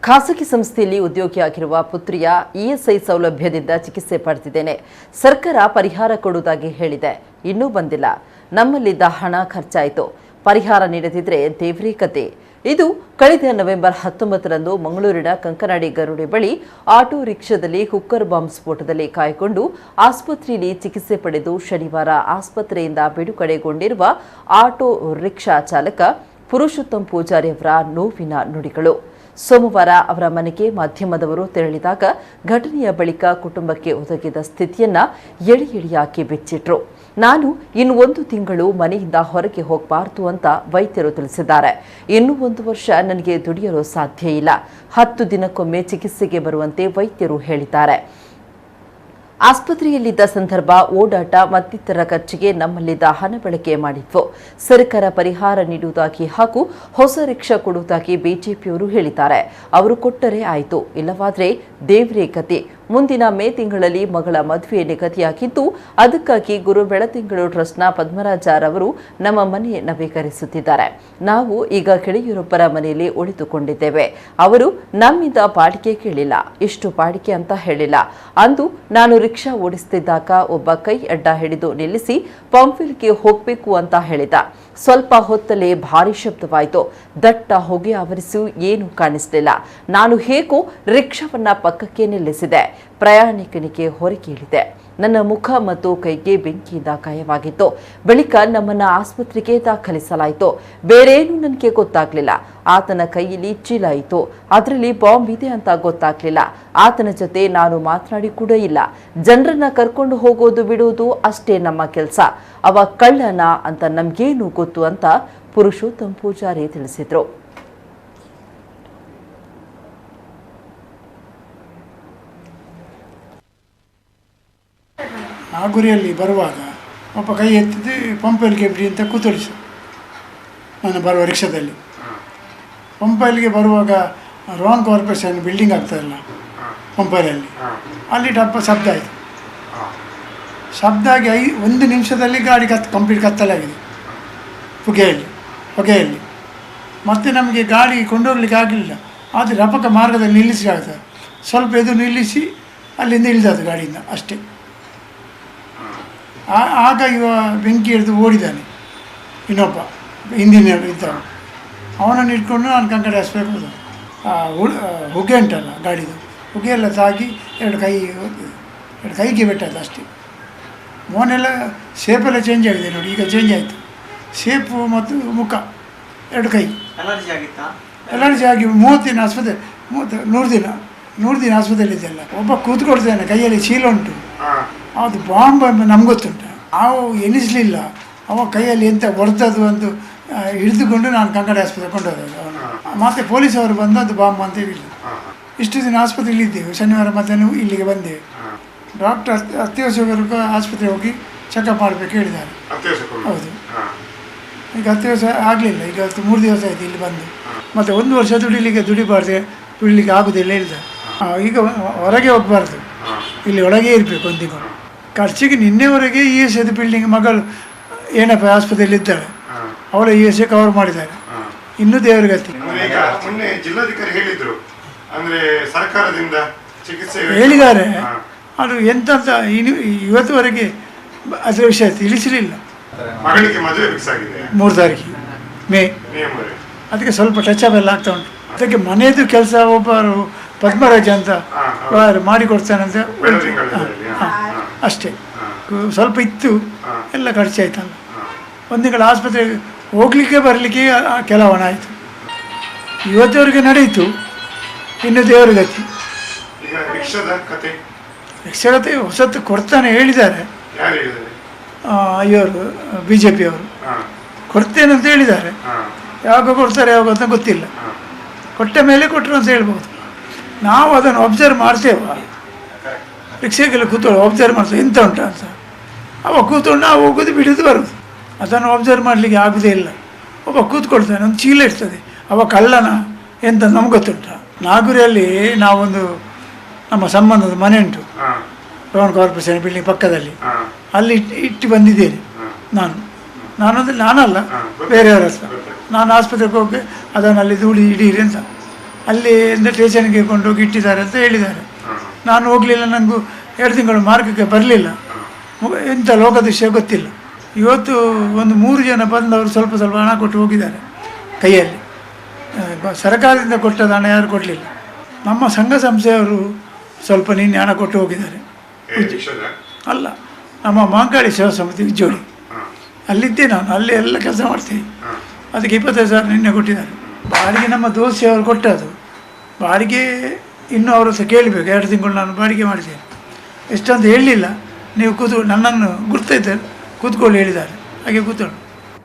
ಖಾಸಗಿ ಸಂಸ್ಥೆಯಲ್ಲಿ ಉದ್ಯೋಗಿಯಾಗಿರುವ ಪುತ್ರಿಯ ಇಎಸ್ಐ ಸೌಲಭ್ಯದಿಂದ ಚಿಕಿತ್ಸೆ ಪಡೆದಿದ್ದೇನೆ. ಸರ್ಕಾರ ಪರಿಹಾರ ಕೊಡುವುದಾಗಿ ಹೇಳಿದೆ, ಇನ್ನೂ ಬಂದಿಲ್ಲ. ನಮ್ಮಲ್ಲಿದ್ದ ಹಣ ಖರ್ಚಾಯಿತು. ಪರಿಹಾರ ನೀಡದಿದ್ರೆ ದೇವ್ರೇ ಕತೆ. ಇದು ಕಳೆದ ನವೆಂಬರ್ 19ರಂದು ಮಂಗಳೂರಿನ ಕಂಕನಾಡಿ ಗರುಡೆ ಬಳಿ ಆಟೋ ರಿಕ್ಷಾದಲ್ಲಿ ಕುಕ್ಕರ್ ಬಾಂಬ್ ಸ್ಫೋಟದಲ್ಲಿ ಗಾಯಗೊಂಡು ಆಸ್ಪತ್ರೆಯಲ್ಲಿ ಚಿಕಿತ್ಸೆ ಪಡೆದು ಶನಿವಾರ ಆಸ್ಪತ್ರೆಯಿಂದ ಬಿಡುಗಡೆಗೊಂಡಿರುವ ಆಟೋ ರಿಕ್ಷಾ ಚಾಲಕ ಪುರುಷೋತ್ತಮ್ ಪೂಜಾರಿ ಅವರ ನೋವಿನ ನುಡಿಗಳು. ಸೋಮವಾರ ಅವರ ಮನೆಗೆ ಮಾಧ್ಯಮದವರು ತೆರಳಿದಾಗ ಘಟನೆಯ ಬಳಿಕ ಕುಟುಂಬಕ್ಕೆ ಒದಗಿದ ಸ್ಥಿತಿಯನ್ನ ಎಳೆ ಎಳೆಯಾಗಿ ಬಿಚ್ಚಿಟ್ರು. ನಾನು ಇನ್ನು 1 ತಿಂಗಳು ಮನೆಯಿಂದ ಹೊರಗೆ ಹೋಗಬಾರದು ಅಂತ ವೈದ್ಯರು ತಿಳಿಸಿದ್ದಾರೆ. ಇನ್ನು 1 ವರ್ಷ ನನಗೆ ದುಡಿಯಲು ಸಾಧ್ಯ ಇಲ್ಲ. 10 ದಿನಕ್ಕೊಮ್ಮೆ ಚಿಕಿತ್ಸೆಗೆ ಬರುವಂತೆ ವೈದ್ಯರು ಹೇಳಿದ್ದಾರೆ. ಆಸ್ಪತ್ರೆಯಲ್ಲಿದ್ದ ಸಂದರ್ಭ ಓಡಾಟ ಮತ್ತಿತರ ಖರ್ಚಿಗೆ ನಮ್ಮಲ್ಲಿದ್ದ ಹಣ ಬಳಕೆ ಮಾಡಿದ್ವು. ಸರ್ಕಾರ ಪರಿಹಾರ ನೀಡುವುದಾಗಿ ಹಾಗೂ ಹೊಸ ರಿಕ್ಷಾ ಕೊಡುವುದಾಗಿ ಬಿಜೆಪಿಯವರು ಹೇಳಿದ್ದಾರೆ. ಅವರು ಕೊಟ್ಟರೆ ಆಯಿತು, ಇಲ್ಲವಾದ್ರೆ ದೇವ್ರೇ ಕತೆ. ಮುಂದಿನ ಮೇ ತಿಂಗಳಲ್ಲಿ ಮಗಳ ಮದುವೆ ನಿಗದಿಯಾಗಿದ್ದು, ಅದಕ್ಕಾಗಿ ಗುರು ಬೆಳತಿಂಗಳು ಟ್ರಸ್ಟ್ನ ಪದ್ಮರಾಜರವರು ನಮ್ಮ ಮನೆ ನವೀಕರಿಸುತ್ತಿದ್ದಾರೆ. ನಾವು ಈಗ ಗೆಳೆಯರೊಬ್ಬರ ಮನೆಯಲ್ಲಿ ಉಳಿದುಕೊಂಡಿದ್ದೇವೆ. ಅವರು ನಮ್ಮಿಂದ ಬಾಡಿಗೆ ಕೇಳಿಲ್ಲ, ಇಷ್ಟು ಬಾಡಿಗೆ ಅಂತ ಹೇಳಿಲ್ಲ. ಅಂದು ನಾನು ರಿಕ್ಷಾ ಓಡಿಸುತ್ತಿದ್ದಾಗ ಒಬ್ಬ ಕೈ ಅಡ್ಡ ಹಿಡಿದು ನಿಲ್ಲಿಸಿ ಪಂಪ್ವೆಲ್ಗೆ ಹೋಗಬೇಕು ಅಂತ ಹೇಳಿದ. ಸ್ವಲ್ಪ ಹೊತ್ತಲ್ಲೇ ಭಾರಿ ಶಬ್ದವಾಯಿತು. ದಟ್ಟ ಹೊಗೆ ಆವರಿಸಿ ಏನೂ ಕಾಣಿಸಲಿಲ್ಲ. ನಾನು ಹೇಗೋ ರಿಕ್ಷಾವನ್ನ ಪಕ್ಕಕ್ಕೆ ನಿಲ್ಲಿಸಿದೆ. ಪ್ರಯಾಣಿಕನಿಗೆ ಹೊರಗೆ ಇಳಿದೆ. ನನ್ನ ಮುಖ ಮತ್ತು ಕೈಗೆ ಬೆಂಕಿಯಿಂದ ಗಾಯವಾಗಿತ್ತು. ಬಳಿಕ ನಮ್ಮನ್ನ ಆಸ್ಪತ್ರೆಗೆ ದಾಖಲಿಸಲಾಯಿತು. ಬೇರೇನು ನನಗೆ ಗೊತ್ತಾಗ್ಲಿಲ್ಲ. ಆತನ ಕೈಯಲ್ಲಿ ಚೀಲ ಇತ್ತು, ಅದರಲ್ಲಿ ಬಾಂಬ್ ಇದೆ ಅಂತ ಗೊತ್ತಾಗ್ಲಿಲ್ಲ. ಆತನ ಜೊತೆ ನಾನು ಮಾತನಾಡಿ ಕೂಡ ಇಲ್ಲ. ಜನರನ್ನ ಕರ್ಕೊಂಡು ಹೋಗೋದು ಬಿಡುವುದು ಅಷ್ಟೇ ನಮ್ಮ ಕೆಲಸ. ಅವ ಕಳ್ಳನ ಅಂತ ನಮ್ಗೇನು ಗೊತ್ತು ಅಂತ ಪುರುಷೋತ್ತಮ್ ಪೂಜಾರಿ ತಿಳಿಸಿದ್ರು. ನಾಗುರಿಯಲ್ಲಿ ಬರುವಾಗ ಒಬ್ಬ ಕೈ ಎತ್ತಿದ್ದು ಪಂಪಲ್ಲಿಗೆ ಬಿಡಿ ಅಂತ ಕೂತೊಳಿಸು. ನಾನು ಬರುವ ರಿಕ್ಷಾದಲ್ಲಿ ಪಂಪಲ್ಲಿಗೆ ಬರುವಾಗ ರೋಹನ್ ಕಾರ್ಪೊರೇಷನ್ ಬಿಲ್ಡಿಂಗ್ ಆಗ್ತದಲ್ಲ ಪಂಪಲ್ಲಿ, ಅಲ್ಲಿ ಡಬ್ಬ ಶಬ್ದ ಆಯಿತು. ಶಬ್ದ ಆಗಿ 1 ನಿಮಿಷದಲ್ಲಿ ಗಾಡಿ ಕಂಪ್ಲೀಟ್ ಕತ್ತಲಾಗಿದೆ ಹೊಗೆಯಲ್ಲಿ. ಮತ್ತೆ ನಮಗೆ ಗಾಡಿ ಕೊಂಡೋಗ್ಲಿಕ್ಕೆ ಆಗಲಿಲ್ಲ. ಆದರೆ ರಪಕ ಮಾರ್ಗದಲ್ಲಿ ನಿಲ್ಲಿಸಿ ಆಗ್ತದೆ. ಸ್ವಲ್ಪ ಎದುರು ನಿಲ್ಲಿಸಿ ಅಲ್ಲಿಂದ ಇಳಿದದು ಗಾಡಿಯಿಂದ ಅಷ್ಟೇ. ಆಗ ಇವ ಬೆಂಕಿ ಹಿಡಿದು ಓಡಿದ್ದಾನೆ. ಇನ್ನೊಬ್ಬ ಹಿಂದಿನ ಇದ್ದ ಅವನನ್ನು ಇಟ್ಕೊಂಡು ನಾನು ಕಂಕಡಿ ಹಾಸ್ಬೇಕು. ಹೊಗೆ ಉಂಟಲ್ಲ ಗಾಡಿದು, ಹೊಗೆಯೆಲ್ಲ ತಾಗಿ 2 ಕೈಗೆ ಬೆಟ್ಟದ್ದು ಅಷ್ಟೇ. ಮೋನೆಲ್ಲ ಶೇಪೆಲ್ಲ ಚೇಂಜ್ ಆಗಿದೆ ನೋಡಿ, ಈಗ ಚೇಂಜ್ ಆಯಿತು. ಶೇಪು ಮತ್ತು ಮುಖ 2 ಕೈ ಎಲರ್ಜಿ ಆಗಿ 30 ದಿನ ಆಸ್ಪತ್ರೆ 100 ದಿನ ಆಸ್ಪತ್ರೆಯಲ್ಲಿದ್ದೆಲ್ಲ. ಒಬ್ಬ ಕೂತ್ಕೊಳ್ತಾನೆ, ಕೈಯಲ್ಲಿ ಚೀಲ ಉಂಟು. ಅದು ಬಾಂಬ್ ನಮ್ಗೆ ಗೊತ್ತುಂಟು. ನಾವು ಎನಿಸಲಿಲ್ಲ. ಅವ ಕೈಯಲ್ಲಿ ಎಂತ ಹೊಡೆದದು ಅಂತ ಹಿಡಿದುಕೊಂಡು ನಾನು ಕಂಕಡಿ ಆಸ್ಪತ್ರೆ ಕೊಂಡೋದದ್ದು ಅವನು. ಮತ್ತು ಪೊಲೀಸವರು ಬಂದು ಅದು ಬಾಂಬ್ ಅಂತ ಹೇಳಿಲ್ಲ. ಇಷ್ಟು ದಿನ ಆಸ್ಪತ್ರೆಯಲ್ಲಿ ಇದ್ದೇವೆ. ಶನಿವಾರ ಮಧ್ಯಾಹ್ನ ಇಲ್ಲಿಗೆ ಬಂದೇವೆ. ಡಾಕ್ಟರ್ ಅತ್ಯವಶ್ಯಕರು ಆಸ್ಪತ್ರೆಗೆ ಹೋಗಿ ಚೆಕಪ್ ಮಾಡಬೇಕು ಹೇಳಿದ್ದಾರೆ. ಹೌದು, ಈಗ ಅತ್ಯವಶ್ಯ ಆಗಲಿಲ್ಲ. ಈಗ 3 ದಿವಸ ಆಯಿತು ಇಲ್ಲಿ ಬಂದು. ಮತ್ತು 1 ವರ್ಷ ದುಡಿಲಿಕ್ಕೆ ಆಗೋದಿಲ್ಲ ಹೇಳಿದ್ದಾರೆ. ಈಗ ಹೊರಗೆ ಹೋಗಬಾರ್ದು, ಇಲ್ಲಿ ಒಳಗೆ ಇರಬೇಕು 1 ತಿಂಗಳು. ಖರ್ಚಿಗೆ ನಿನ್ನೆವರೆಗೆ ESI ಬಿಲ್ಡಿಂಗ್ ಮಗಳು ಏನಪ್ಪ ಆಸ್ಪತ್ರೆಯಲ್ಲಿ ಇದ್ದಾಳೆ, ಅವಳ ESI ಕವರ್ ಮಾಡಿದ್ದಾರೆ. ಇನ್ನೂ ದೇವರಿಗತಿ ಹೇಳಿದ್ದಾರೆ. ಅದು ಎಂತ ಇವತ್ತುವರೆಗೆ ಅದರ ವಿಷಯ ತಿಳಿಸಲಿಲ್ಲ. 3 ತಾರೀಕಿಗೆ ಮೇ. ಅದಕ್ಕೆ ಸ್ವಲ್ಪ ಟಚ್ ಅಪ್ ಎಲ್ಲ ಆಗ್ತಾ ಉಂಟು. ಅದಕ್ಕೆ ಮನೆಯದು ಕೆಲಸ ಒಬ್ಬರು ಪದ್ಮರಾಜ ಅಂತ ಮಾಡಿಕೊಡ್ತಾನಂತ ಅಷ್ಟೇ. ಸ್ವಲ್ಪ ಇತ್ತು, ಎಲ್ಲ ಖರ್ಚಾಯ್ತಲ್ಲ. 1 ತಿಂಗಳ ಆಸ್ಪತ್ರೆಗೆ ಹೋಗ್ಲಿಕ್ಕೆ ಬರಲಿಕ್ಕೆ ಕೆಲವು ಹಣ ಆಯಿತು. ಇವತ್ತವರೆಗೆ ನಡೆಯಿತು. ಇನ್ನು ದೇವರ ಗತಿ. ರಿಕ್ಷಾ ಕತೆ ಹೊಸತ್ತು ಕೊಡ್ತಾನೆ ಹೇಳಿದ್ದಾರೆ. ಇವರು BJP ಅವರು ಕೊಡ್ತೇನೆ ಅಂತ ಹೇಳಿದ್ದಾರೆ. ಯಾವಾಗ ಕೊಡ್ತಾರೆ ಯಾವಾಗ ಅಂತ ಗೊತ್ತಿಲ್ಲ. ಕೊಟ್ಟ ಮೇಲೆ ಕೊಟ್ಟರು ಅಂತ ಹೇಳ್ಬೋದು. ನಾವು ಅದನ್ನು ಒಬ್ಸರ್ವ್ ಮಾಡ್ತೇವೆ. ರಿಕ್ಷೆಗೆಲ್ಲ ಕೂತ್ಕೊಳ್ಳೋ ಒಬ್ಸರ್ವ್ ಮಾಡ್ತೇವೆ ಎಂತ ಉಂಟ ಅಂತ. ಅವ ಕೂತ್ಕೊಂಡು ನಾವು ಹೋಗೋದು ಬಿಡೋದು ಬರೋದು. ಅದನ್ನು ಒಬ್ಸರ್ವ್ ಮಾಡಲಿಕ್ಕೆ ಆಗೋದೇ ಇಲ್ಲ. ಒಬ್ಬ ಕೂತ್ಕೊಳ್ತಾನೆ, ಒಂದು ಚೀಲ ಇರ್ತದೆ. ಅವ ಕಳ್ಳನ ಎಂತ ನಮ್ಗೆ ಗೊತ್ತುಂಟ. ನಾಗುರಿಯಲ್ಲಿ ನಾವೊಂದು ನಮ್ಮ ಸಂಬಂಧದ ಮನೆ ಉಂಟು, ರೋಹನ್ ಕಾರ್ಪೊರೇಷನ್ ಬಿಲ್ಡಿಂಗ್ ಪಕ್ಕದಲ್ಲಿ. ಅಲ್ಲಿ ಇಟ್ಟು ಬಂದಿದ್ದೇನೆ ನಾನಲ್ಲ ಬೇರೆಯವರ ಹತ್ರ. ನಾನು ಆಸ್ಪತ್ರೆಗೆ ಹೋಗಿ ಅದನ್ನು ಅಲ್ಲಿ ಧೂಳಿ ಹಿಡೀರಿ ಅಂತ ಅಲ್ಲಿ ಸ್ಟೇಷನ್ಗೆ ಕೊಂಡೋಗಿ ಇಟ್ಟಿದ್ದಾರೆ ಅಂತ ಹೇಳಿದ್ದಾರೆ. ನಾನು ಹೋಗಲಿಲ್ಲ, ನನಗೂ 2 ತಿಂಗಳು ಮಾರ್ಗಕ್ಕೆ ಬರಲಿಲ್ಲ, ಎಂಥ ಲೋಕದೃಶ್ಯ ಗೊತ್ತಿಲ್ಲ. ಇವತ್ತು ಒಂದು 3 ಜನ ಬಂದವರು ಸ್ವಲ್ಪ ಸ್ವಲ್ಪ ಹಣ ಕೊಟ್ಟು ಹೋಗಿದ್ದಾರೆ ಕೈಯಲ್ಲಿ. ಸರ್ಕಾರದಿಂದ ಕೊಟ್ಟದ ಹಣ ಯಾರು ಕೊಡಲಿಲ್ಲ. ನಮ್ಮ ಸಂಘ ಸಂಸ್ಥೆಯವರು ಸ್ವಲ್ಪ ನಿನ್ನೆ ಹಣ ಕೊಟ್ಟು ಹೋಗಿದ್ದಾರೆ. ಅಲ್ಲ, ನಮ್ಮ ಮಾಂಕಾಳಿ ಸೇವಾ ಸಮಿತಿ ಉಜ್ಜೋಳಿ, ಅಲ್ಲಿದ್ದೆ ನಾನು, ಅಲ್ಲಿ ಎಲ್ಲ ಕೆಲಸ ಮಾಡ್ತೀನಿ. ಅದಕ್ಕೆ 25,000 ನಿನ್ನೆ ಕೊಟ್ಟಿದ್ದಾರೆ. ಬಾಡಿಗೆ ನಮ್ಮ ದೋಸ್ತಿಯವರು ಕೊಟ್ಟದ್ದು ಬಾಡಿಗೆ. ಇನ್ನೂ ಅವರು ಸಹ ಕೇಳಬೇಕು. 2 ತಿಂಗಳು ನಾನು ಬಾಡಿಗೆ ಮಾಡಿದ್ದೇನೆ. ಎಷ್ಟಂತ ಹೇಳಲಿಲ್ಲ. ನೀವು ನನ್ನನ್ನು ಗುರ್ತಿದ್ದರೆ ಕೂತ್ಕೊಳ್ಳಿ ಹೇಳಿದ್ದಾರೆ. ಹಾಗೆ ಕೂತ್ಕೊಂಡು